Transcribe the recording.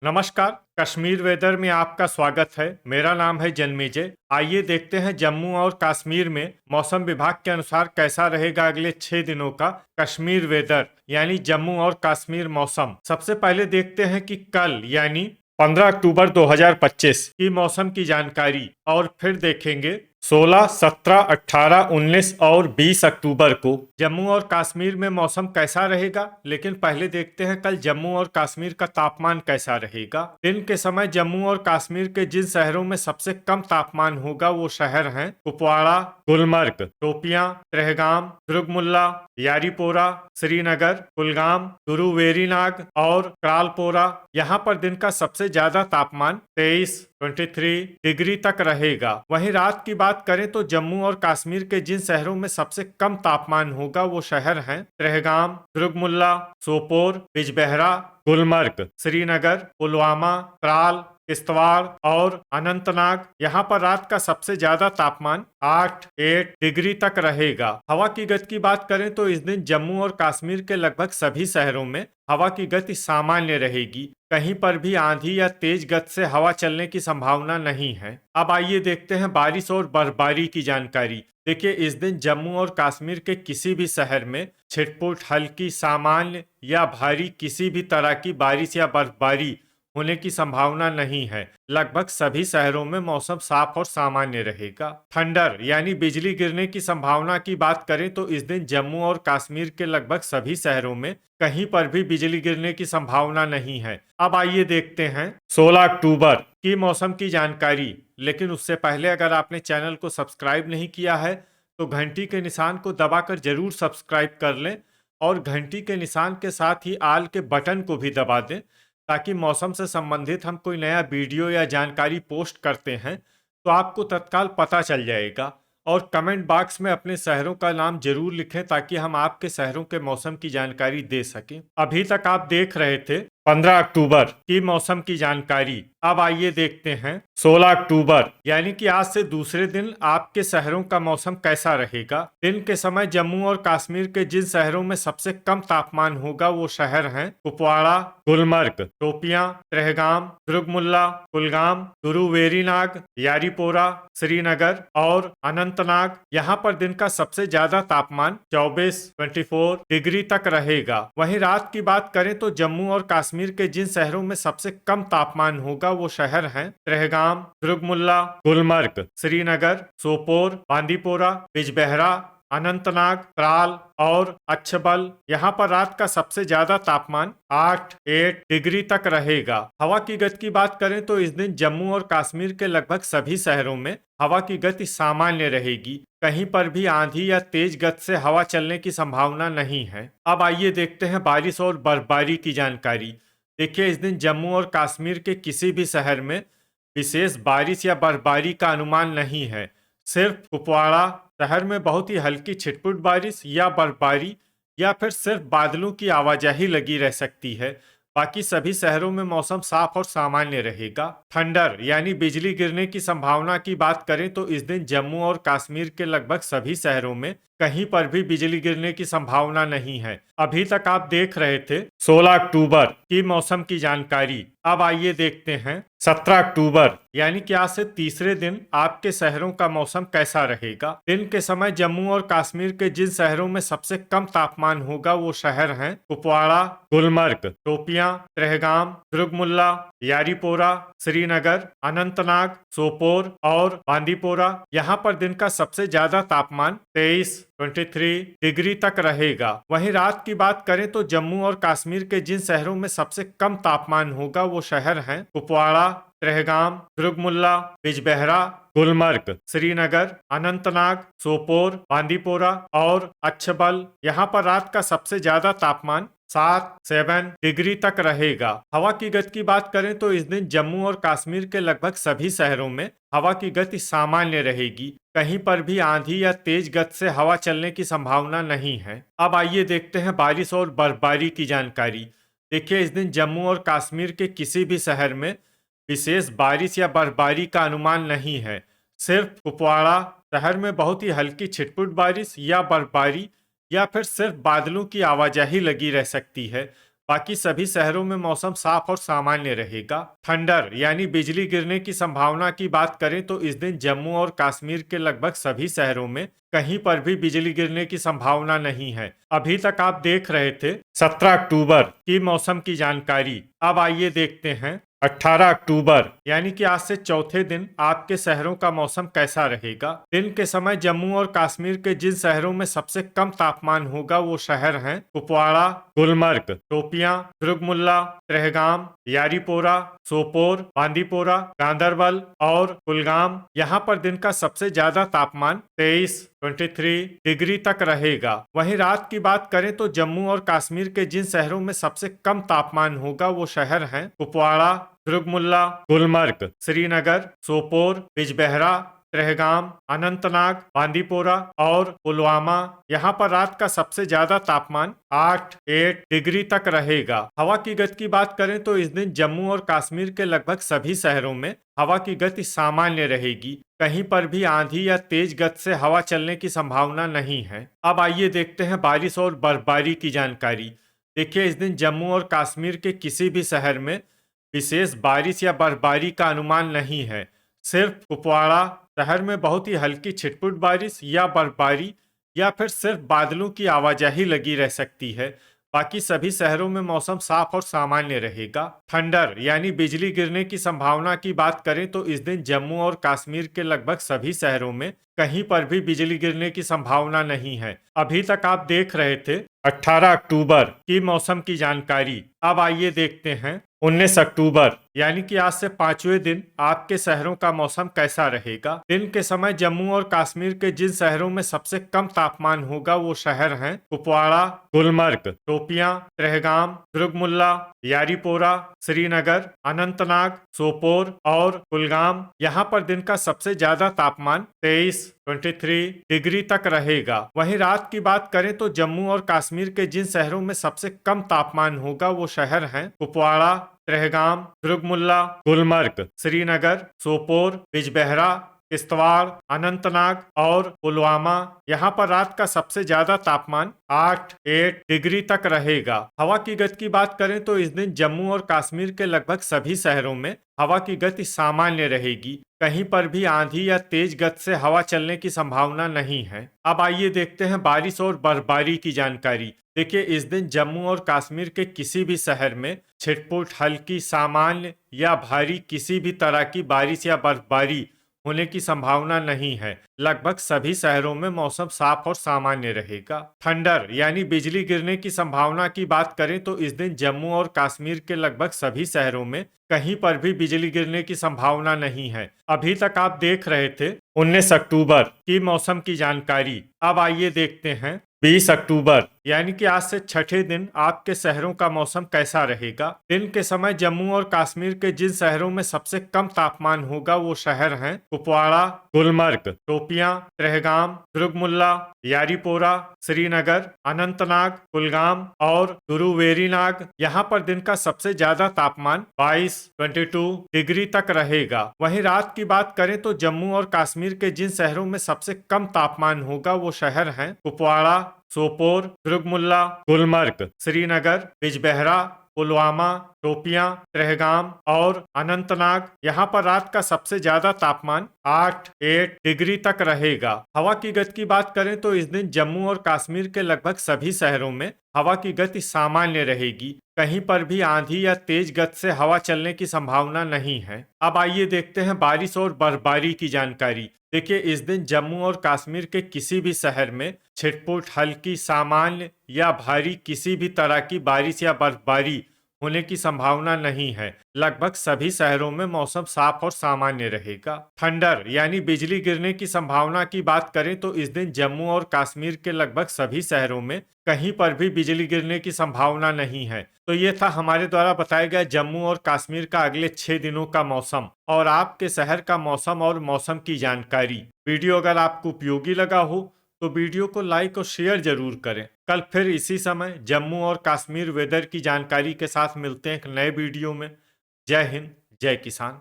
नमस्कार। कश्मीर वेदर में आपका स्वागत है। मेरा नाम है जन्मेजय। आइए देखते हैं जम्मू और कश्मीर में मौसम विभाग के अनुसार कैसा रहेगा अगले 6 दिनों का कश्मीर वेदर यानी जम्मू और कश्मीर मौसम। सबसे पहले देखते हैं कि कल यानी 15 अक्टूबर 2025 की मौसम की जानकारी और फिर देखेंगे 16, 17, 18, 19 और 20 अक्टूबर को जम्मू और कश्मीर में मौसम कैसा रहेगा। लेकिन पहले देखते हैं कल जम्मू और कश्मीर का तापमान कैसा रहेगा। दिन के समय जम्मू और कश्मीर के जिन शहरों में सबसे कम तापमान होगा वो शहर हैं कुपवाड़ा, गुलमर्ग, शोपियां, त्रेहगाम, दुर्गमुल्ला, यारीपोरा, श्रीनगर, कुलगाम, गुरु वेरीनाग और क्रालपोरा। यहाँ पर दिन का सबसे ज्यादा तापमान 23 डिग्री तक रहेगा। वहीं रात की बात करें तो जम्मू और कश्मीर के जिन शहरों में सबसे कम तापमान होगा वो शहर हैं त्रेहगाम, दुर्गमुल्ला, सोपोर, बिजबेहरा, गुलमर्ग, श्रीनगर, पुलवामा, त्राल, किश्तवाड़ और अनंतनाग। यहाँ पर रात का सबसे ज्यादा तापमान 8 डिग्री तक रहेगा। हवा की गति की बात करें तो इस दिन जम्मू और कश्मीर के लगभग सभी शहरों में हवा की गति सामान्य रहेगी। कहीं पर भी आंधी या तेज गति से हवा चलने की संभावना नहीं है। अब आइए देखते हैं बारिश और बर्फबारी की जानकारी। देखिए, इस दिन जम्मू और कश्मीर के किसी भी शहर में छिटपुट, हल्की, सामान्य या भारी किसी भी तरह की बारिश या बर्फबारी होने की संभावना नहीं है। लगभग सभी शहरों में मौसम साफ और सामान्य रहेगा। थंडर यानी बिजली गिरने की संभावना की बात करें तो इस दिन जम्मू और कश्मीर के लगभग सभी शहरों में कहीं पर भी बिजली गिरने की संभावना नहीं है। अब आइए देखते हैं 16 अक्टूबर की मौसम की जानकारी। लेकिन उससे पहले अगर आपने चैनल को सब्सक्राइब नहीं किया है तो घंटी के निशान को दबाकर जरूर सब्सक्राइब कर लें और घंटी के निशान के साथ ही आल के बटन को भी दबा दें, ताकि मौसम से संबंधित हम कोई नया वीडियो या जानकारी पोस्ट करते हैं तो आपको तत्काल पता चल जाएगा। और कमेंट बॉक्स में अपने शहरों का नाम जरूर लिखें ताकि हम आपके शहरों के मौसम की जानकारी दे सकें। अभी तक आप देख रहे थे 15 अक्टूबर की मौसम की जानकारी। अब आइए देखते हैं 16 अक्टूबर यानी कि आज से दूसरे दिन आपके शहरों का मौसम कैसा रहेगा। दिन के समय जम्मू और कश्मीर के जिन शहरों में सबसे कम तापमान होगा वो शहर हैं कुपवाड़ा, गुलमर्ग, शोपियां, त्रेहगाम, दुर्गमुल्ला, कुलगाम, गुरु वेरीनाग, यारीपोरा, श्रीनगर और अनंतनाग। यहाँ पर दिन का सबसे ज्यादा तापमान 24 डिग्री तक रहेगा। वहीं रात की बात करें तो जम्मू और कश्मीर के जिन शहरों में सबसे कम तापमान होगा वो शहर हैं त्रेहगाम, दुर्गमुल्ला, गुलमर्ग, श्रीनगर, सोपोर, बांदीपोरा, बिजबेहरा, अनंतनाग, त्राल और अच्छबल। यहाँ पर रात का सबसे ज्यादा तापमान 8 डिग्री तक रहेगा। हवा की गति की बात करें तो इस दिन जम्मू और कश्मीर के लगभग सभी शहरों में हवा की गति सामान्य रहेगी। कहीं पर भी आंधी या तेज गति से हवा चलने की संभावना नहीं है। अब आइए देखते हैं बारिश और बर्फबारी की जानकारी। देखिए, इस दिन जम्मू और कश्मीर के किसी भी शहर में विशेष बारिश या बर्फबारी का अनुमान नहीं है। सिर्फ कुपवाड़ा शहर में बहुत ही हल्की छिटपुट बारिश या बर्फबारी या फिर सिर्फ बादलों की आवाजाही लगी रह सकती है। बाकी सभी शहरों में मौसम साफ और सामान्य रहेगा। थंडर यानी बिजली गिरने की संभावना की बात करें तो इस दिन जम्मू और कश्मीर के लगभग सभी शहरों में कहीं पर भी बिजली गिरने की संभावना नहीं है। अभी तक आप देख रहे थे 16 अक्टूबर की मौसम की जानकारी। अब आइए देखते हैं 17 अक्टूबर यानी कि आज से तीसरे दिन आपके शहरों का मौसम कैसा रहेगा। दिन के समय जम्मू और कश्मीर के जिन शहरों में सबसे कम तापमान होगा वो शहर हैं कुपवाड़ा, गुलमर्ग, शोपियां, त्रेहगाम, दुर्गमुल्ला, यारीपोरा, श्रीनगर, अनंतनाग, सोपोर और बांदीपोरा। यहाँ पर दिन का सबसे ज्यादा तापमान 23 डिग्री तक रहेगा। वहीं रात की बात करें तो जम्मू और कश्मीर के जिन शहरों में सबसे कम तापमान होगा वो शहर हैं कुपवाड़ा, त्रेहगाम, दुर्गमुल्ला, बिजबेहरा, गुलमर्ग, श्रीनगर, अनंतनाग, सोपोर, बांदीपोरा और अच्छबल। यहाँ पर रात का सबसे ज्यादा तापमान 7 डिग्री तक रहेगा। हवा की गति की बात करें तो इस दिन जम्मू और कश्मीर के लगभग सभी शहरों में हवा की गति सामान्य रहेगी। कहीं पर भी आंधी या तेज गति से हवा चलने की संभावना नहीं है। अब आइए देखते हैं बारिश और बर्फबारी की जानकारी। देखिए, इस दिन जम्मू और कश्मीर के किसी भी शहर में विशेष बारिश या बर्फबारी का अनुमान नहीं है। सिर्फ कुपवाड़ा शहर में बहुत ही हल्की छिटपुट बारिश या बर्फबारी या फिर सिर्फ बादलों की आवाजाही लगी रह सकती है। बाकी सभी शहरों में मौसम साफ और सामान्य रहेगा। थंडर यानी बिजली गिरने की संभावना की बात करें तो इस दिन जम्मू और कश्मीर के लगभग सभी शहरों में कहीं पर भी बिजली गिरने की संभावना नहीं है। अभी तक आप देख रहे थे 17 अक्टूबर की मौसम की जानकारी। अब आइए देखते हैं 18 अक्टूबर यानी कि आज से चौथे दिन आपके शहरों का मौसम कैसा रहेगा। दिन के समय जम्मू और कश्मीर के जिन शहरों में सबसे कम तापमान होगा वो शहर हैं कुपवाड़ा, गुलमर्ग, शोपियां, दुर्गमुल्ला, त्रेहगाम, यारीपोरा, सोपोर, बांदीपोरा, गांदरबल और कुलगाम। यहाँ पर दिन का सबसे ज्यादा तापमान 23 डिग्री तक रहेगा। वहीं रात की बात करें तो जम्मू और कश्मीर के जिन शहरों में सबसे कम तापमान होगा वो शहर हैं कुपवाड़ा, दुर्गमुल्ला, गुलमर्ग, श्रीनगर, सोपोर, बिजबेहरा, त्रेहगाम, अनंतनाग, बांदीपोरा और पुलवामा। यहाँ पर रात का सबसे ज्यादा तापमान 8 डिग्री तक रहेगा। हवा की गति की बात करें तो इस दिन जम्मू और कश्मीर के लगभग सभी शहरों में हवा की गति सामान्य रहेगी। कहीं पर भी आंधी या तेज गति से हवा चलने की संभावना नहीं है। अब आइए देखते हैं बारिश और बर्फबारी की जानकारी। देखिए, इस दिन जम्मू और कश्मीर के किसी भी शहर में विशेष बारिश या बर्फबारी का अनुमान नहीं है। सिर्फ कुपवाड़ा शहर में बहुत ही हल्की छिटपुट बारिश या बर्फबारी या फिर सिर्फ बादलों की आवाजाही लगी रह सकती है। बाकी सभी शहरों में मौसम साफ और सामान्य रहेगा। थंडर यानी बिजली गिरने की संभावना की बात करें तो इस दिन जम्मू और कश्मीर के लगभग सभी शहरों में कहीं पर भी बिजली गिरने की संभावना नहीं है। अभी तक आप देख रहे थे 18 अक्टूबर की मौसम की जानकारी। अब आइए देखते हैं 19 अक्टूबर यानी कि आज से 5वें दिन आपके शहरों का मौसम कैसा रहेगा। दिन के समय जम्मू और कश्मीर के जिन शहरों में सबसे कम तापमान होगा वो शहर हैं कुपवाड़ा, गुलमर्ग, शोपियां, त्रेहगाम, दुर्गमुल्ला, यारीपोरा, श्रीनगर, अनंतनाग, सोपोर और कुलगाम। यहाँ पर दिन का सबसे ज्यादा तापमान 23 डिग्री तक रहेगा। वहीं रात की बात करें तो जम्मू और कश्मीर के जिन शहरों में सबसे कम तापमान होगा वो शहर हैं कुपवाड़ा, त्रेहगाम, दुर्गमुल्ला, गुलमर्ग, श्रीनगर, सोपोर, बिजबेहरा, किश्तवाड़, अनंतनाग और पुलवामा। यहाँ पर रात का सबसे ज्यादा तापमान 8 डिग्री तक रहेगा। हवा की गति की बात करें तो इस दिन जम्मू और कश्मीर के लगभग सभी शहरों में हवा की गति सामान्य रहेगी। कहीं पर भी आंधी या तेज गति से हवा चलने की संभावना नहीं है। अब आइए देखते हैं बारिश और बर्फबारी की जानकारी। देखिए, इस दिन जम्मू और कश्मीर के किसी भी शहर में छिटपुट, हल्की, सामान्य या भारी किसी भी तरह की बारिश या बर्फबारी होने की संभावना नहीं है। लगभग सभी शहरों में मौसम साफ और सामान्य रहेगा। थंडर यानी बिजली गिरने की संभावना की बात करें तो इस दिन जम्मू और कश्मीर के लगभग सभी शहरों में कहीं पर भी बिजली गिरने की संभावना नहीं है। अभी तक आप देख रहे थे 19 अक्टूबर की मौसम की जानकारी। अब आइए देखते हैं 20 अक्टूबर यानी कि आज से छठे दिन आपके शहरों का मौसम कैसा रहेगा। दिन के समय जम्मू और कश्मीर के जिन शहरों में सबसे कम तापमान होगा वो शहर हैं कुपवाड़ा, गुलमर्ग, शोपियां, त्रेहगाम, दुर्गमुल्ला, यारीपोरा, श्रीनगर, अनंतनाग, कुलगाम और गुरुवेरीनाग। यहाँ पर दिन का सबसे ज्यादा तापमान 22 डिग्री तक रहेगा। वहीं रात की बात करें तो जम्मू और कश्मीर के जिन शहरों में सबसे कम तापमान होगा वो शहर हैं कुपवाड़ा, सोपोर, दुर्गमुल्ला, गुलमर्ग, श्रीनगर, बिजबेहरा, पुलवामा, शोपियां, त्रेहगाम और अनंतनाग। यहाँ पर रात का सबसे ज्यादा तापमान 8 डिग्री तक रहेगा। हवा की गति की बात करें तो इस दिन जम्मू और कश्मीर के लगभग सभी शहरों में हवा की गति सामान्य रहेगी। कहीं पर भी आंधी या तेज गति से हवा चलने की संभावना नहीं है। अब आइए देखते हैं बारिश और बर्फबारी की जानकारी। देखिए, इस दिन जम्मू और कश्मीर के किसी भी शहर में छिटपुट, हल्की, सामान्य या भारी किसी भी तरह की बारिश या बर्फबारी होने की संभावना नहीं है। लगभग सभी शहरों में मौसम साफ और सामान्य रहेगा। थंडर यानी बिजली गिरने की संभावना की बात करें तो इस दिन जम्मू और कश्मीर के लगभग सभी शहरों में कहीं पर भी बिजली गिरने की संभावना नहीं है। तो ये था हमारे द्वारा बताया गया जम्मू और कश्मीर का अगले 6 दिनों का मौसम और आपके शहर का मौसम और मौसम की जानकारी। वीडियो अगर आपको उपयोगी लगा हो तो वीडियो को लाइक और शेयर जरूर करें। कल फिर इसी समय जम्मू और कश्मीर वेदर की जानकारी के साथ मिलते हैं एक नए वीडियो में। जय हिंद, जय किसान।